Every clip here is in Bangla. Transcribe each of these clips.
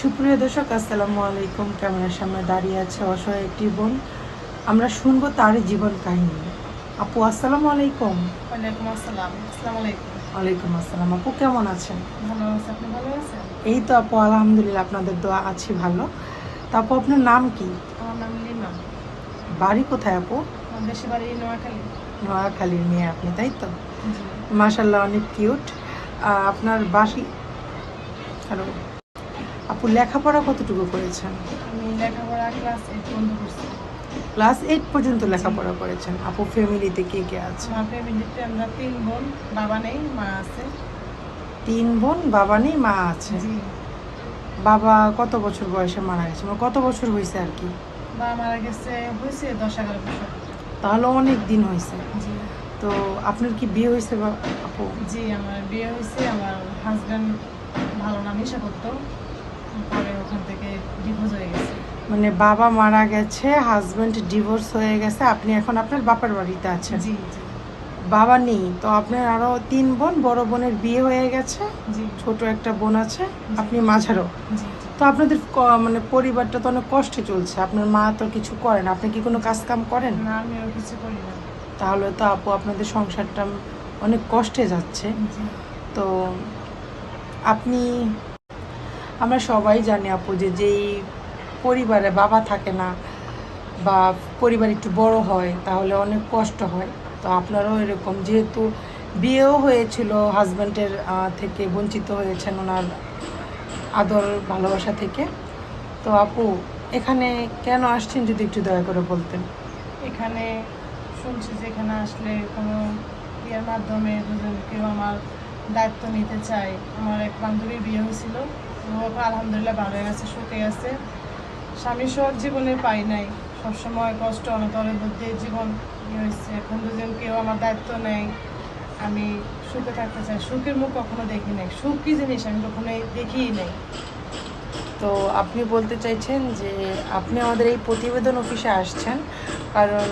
সুপ্রিয় দর্শক, আসসালামু আলাইকুম। ক্যামেরার সামনে দাঁড়িয়ে আছে অসহায় একটি বোন। আমরা শুনবো তারই জীবন কাহিনী। আপু, আসসালামু আলাইকুম। ওয়ালাইকুম আসসালাম। আসসালামু আলাইকুম। ওয়ালাইকুম আসসালাম। আপু কেমন আছেন? ভালো আছি, আপনি ভালো আছেন? এই তো আপু, আলহামদুলিল্লাহ, আপনাদের দোয়া আছি ভালো। তা আপু, আপনার নাম কি? আমার নাম লিমা। বাড়ি কোথায় আপু? আমার দেশের বাড়ি নোয়াখালী। নোয়াখালীর মেয়ে আপনি, তাই তো? জি। মাশাল্লাহ, অনেক কিউট। আপনার বাসি হ্যালো আপু, লেখাপড়া কতটুকু করেছেন? আমি লেখাপড়া ক্লাস 8 পর্যন্ত করছি। ক্লাস 8 পর্যন্ত লেখাপড়া করেছেন। আপু, ফ্যামিলিতে কে কে আছে? আমার ফ্যামিলিতে আমরা 3 বোন, বাবা নেই, মা আছে। 3 বোন, বাবা নেই, মা আছে। জি। বাবা কত বছর বয়সে মারা গেছে, মানে কত বছর হয়েছে আর কি? বাবা মারা গেছে হয়েছে 10-11 বছর। তাহলে অনেক দিন হয়েছে। জি। তো আপনার কি বিয়ে হয়েছে আপু? জি, আমার বিয়ে হয়েছে। আমার হাজব্যান্ড ভালো না, নেশা করতো। পরে ওখান থেকে ডিভোর্স হয়ে গেছে। মানে বাবা মারা গেছে, হাজবেন্ড ডিভোর্স হয়ে গেছে, আপনি এখন আপনার বাপের বাড়িতে আছেন। জি জি বাবা নেই, তো আপনার আরো 3 বোন, বড় বোনের বিয়ে হয়ে গেছে, জি ছোট একটা বোন আছে, আপনি মাঝারও। জি জি। তো আপনাদের মানে পরিবারটা তো অনেক কষ্টে চলছে। আপনার মা তো কিছু করেন, আপনি কি কোনো কাজ কাম করেন? না, আমিও কিছু করি না। তাহলে তো আপু আপনাদের সংসারটা অনেক কষ্টে যাচ্ছে। জি তো আপনি, আমরা সবাই জানি আপু যে যেই পরিবারে বাবা থাকে না বা পরিবার একটু বড় হয় তাহলে অনেক কষ্ট হয়। তো আপনারও এরকম, যেহেতু বিয়েও হয়েছিল, হাজব্যান্ডের থেকে বঞ্চিত হয়েছেন ওনার আদর ভালোবাসা থেকে। তো আপু, এখানে কেন আসছেন যদি একটু দয়া করে বলতেন। এখানে শুনছি যে এখানে আসলে কোনো বিয়ের মাধ্যমে দুজন কেউ আমার দায়িত্ব নিতে চায়। আমার এক বান্ধবীর বিয়ে হয়েছিল, ও এখন আলহামদুলিল্লাহ ভালো হয়ে গেছে, সুখে আছে। স্বামী সুখ জীবনে পাই নাই, সবসময় কষ্ট অনতরের মধ্যে জীবন হয়েছে। এখন দুজন কেউ আমার দায়িত্ব নেয়, আমি সুখে থাকতে চাই। সুখের মুখ কখনো দেখি নাই, সুখ কী জিনিস আমি কখনোই দেখিই নাই। তো আপনি বলতে চাইছেন যে আপনি আমাদের এই প্রতিবেদন অফিসে আসছেন কারণ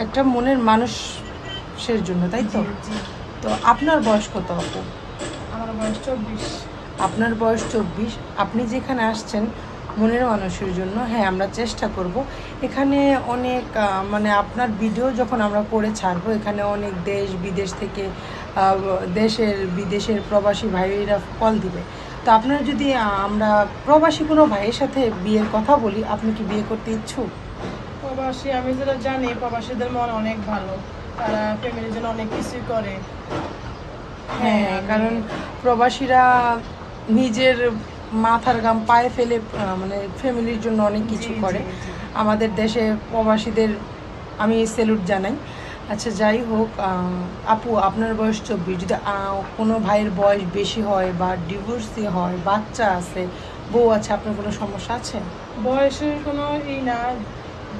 একটা মনের মানুষের জন্য, তাই তো? জি জি। তো আপনার বয়স কত আপু? আমার বয়স 24। আপনার বয়স 24। আপনি যেখানে আসছেন মনের মানুষের জন্য, হ্যাঁ, আমরা চেষ্টা করব। এখানে অনেক মানে আপনার ভিডিও যখন আমরা করে ছাড়বো, এখানে অনেক দেশ বিদেশ থেকে দেশের বিদেশের প্রবাসী ভাইয়েরা কল দিবে। তো আপনার যদি আমরা প্রবাসী কোনো ভাইয়ের সাথে বিয়ের কথা বলি, আপনি কি বিয়ে করতে ইচ্ছুক? প্রবাসী, আমি যেটা জানি প্রবাসীদের মন অনেক ভালো, তারা ফ্যামিলির জন্য অনেক কিছুই করে। হ্যাঁ, কারণ প্রবাসীরা নিজের মাথার ঘাম পায়ে ফেলে মানে ফ্যামিলির জন্য অনেক কিছু জি করে। জি জি। আমাদের দেশে প্রবাসীদের আমি স্যালুট জানাই। আচ্ছা, যাই হোক, আপু আপনার বয়স 24। যদি কোনো ভাইয়ের বয়স বেশি হয় বা ডিভোর্সি হয়, বাচ্চা আছে, বউ আছে, আপনার কোনো সমস্যা আছে? বয়সের কোনো না,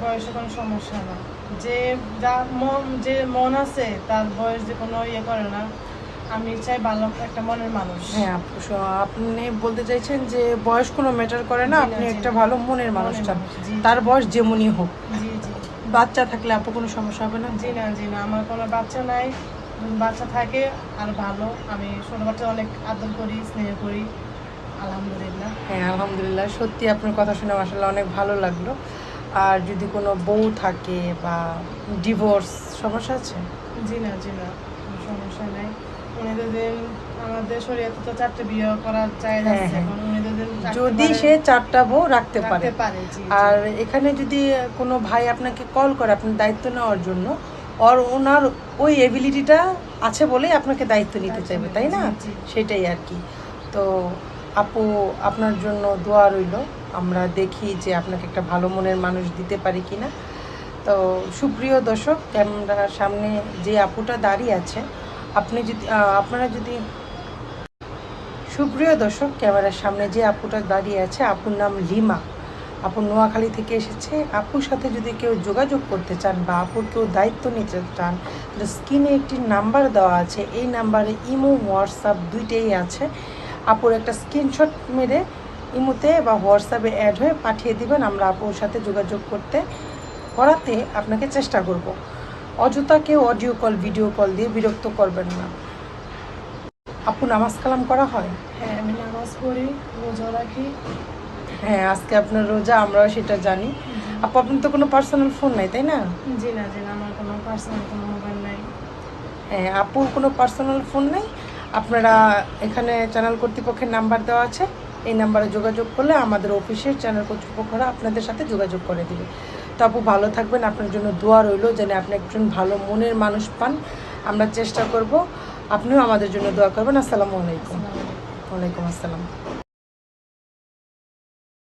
বয়সে কোনো সমস্যা না। যে যা মন, যে মন আছে তার বয়স যে কোনো করে না। আমি চাই ভালো একটা মনের মানুষ। হ্যাঁ আপু, আপনি বলতে চাইছেন যে বয়স কোনো ম্যাটার করে না, জি না, আপনি জি একটা না। ভালো মনের মানুষ মনের চান। মানুষ, জি তার জি বয়স যেমনই হোক। জি জি বাচ্চা থাকলে আপু কোনো সমস্যা হবে না? জি না, জি না, আমার কোনো বাচ্চা নাই। যদি বাচ্চা থাকে আর ভালো। আমি ছোটো বাচ্চা অনেক আদর করি, স্নেহ করি, আলহামদুলিল্লাহ। হ্যাঁ, আলহামদুলিল্লাহ, সত্যি আপনার কথা শুনে মাশাআল্লাহ অনেক ভালো লাগলো। আর যদি কোনো বউ থাকে বা ডিভোর্স, সমস্যা আছে? জি না, জি না, কোনো সমস্যা নাই। উনি যদি, আমাদের শরীয়তে তো 4টে বিয়ে করার জায়েজ হ্যাঁ আছে, হ্যাঁ, এখন উনি যদি যদি সে 4টা বউ রাখতে পারে। রাখতে পারে, জি জি আর এখানে যদি কোনো ভাই আপনাকে কল করে আপনার দায়িত্ব নেওয়ার জন্য, ওনার ওই এবিলিটিটা আছে বলেই আপনাকে দায়িত্ব নিতে চাইবে, তাই না? জি জি। সেটাই আর কি। তো আপু, আপনার জন্য দোয়া রইল। আমরা দেখি যে আপনাকে একটা ভালো মনের মানুষ দিতে পারি কিনা। তো সুপ্রিয় দর্শক, ক্যামেরার সামনে যে আপুটা দাঁড়িয়ে আছে, আপনি যদি আপনারা যদি সুপ্রিয় দর্শক, ক্যামেরার সামনে যে আপুটা দাঁড়িয়ে আছে, আপুর নাম লিমা। আপু নোয়াখালী থেকে এসেছে। আপুর সাথে যদি কেউ যোগাযোগ করতে চান বা আপুর কেউ দায়িত্ব নিতে চান, তাহলে স্ক্রিনে একটি নাম্বার দেওয়া আছে, এই নাম্বারে ইমো হোয়াটসঅ্যাপ দুইটাই আছে। আপুর একটা স্ক্রিনশট মেরে ইমোতে বা হোয়াটসঅ্যাপে অ্যাড হয়ে পাঠিয়ে দিবেন, আমরা আপুর সাথে যোগাযোগ করাতে আপনাকে চেষ্টা করব। অযথা কেউ অডিও কল ভিডিও কল দিয়ে বিরক্ত করবেন না। আপু, নামাজ কালাম করা হয়? হ্যাঁ, আমি নামাজ করি, রোজা রাখি। হ্যাঁ, আজকে আপনার রোজা, আমরাও সেটা জানি। আপু, আপনার তো কোনো পার্সোনাল ফোন নাই, তাই না? জি না, আমার কোনো পার্সোনাল কোনো মোবাইল নাই। হ্যাঁ, আপুর কোনো পার্সোনাল ফোন নেই। আপনারা এখানে চ্যানেল কর্তৃপক্ষের নাম্বার দেওয়া আছে, এই নাম্বারে যোগাযোগ করলে আমাদের অফিসের চ্যানেল কর্তৃপক্ষরা আপনাদের সাথে যোগাযোগ করে দেবে। তো আপু, ভালো থাকবেন, আপনার জন্য দোয়া রইল যেন আপনি একজন ভালো মনের মানুষ পান। আমরা চেষ্টা করব, আপনিও আমাদের জন্য দোয়া করবেন। আসসালামু আলাইকুম। আসসালামু আলাইকুম। ওয়ালাইকুম আসসালাম।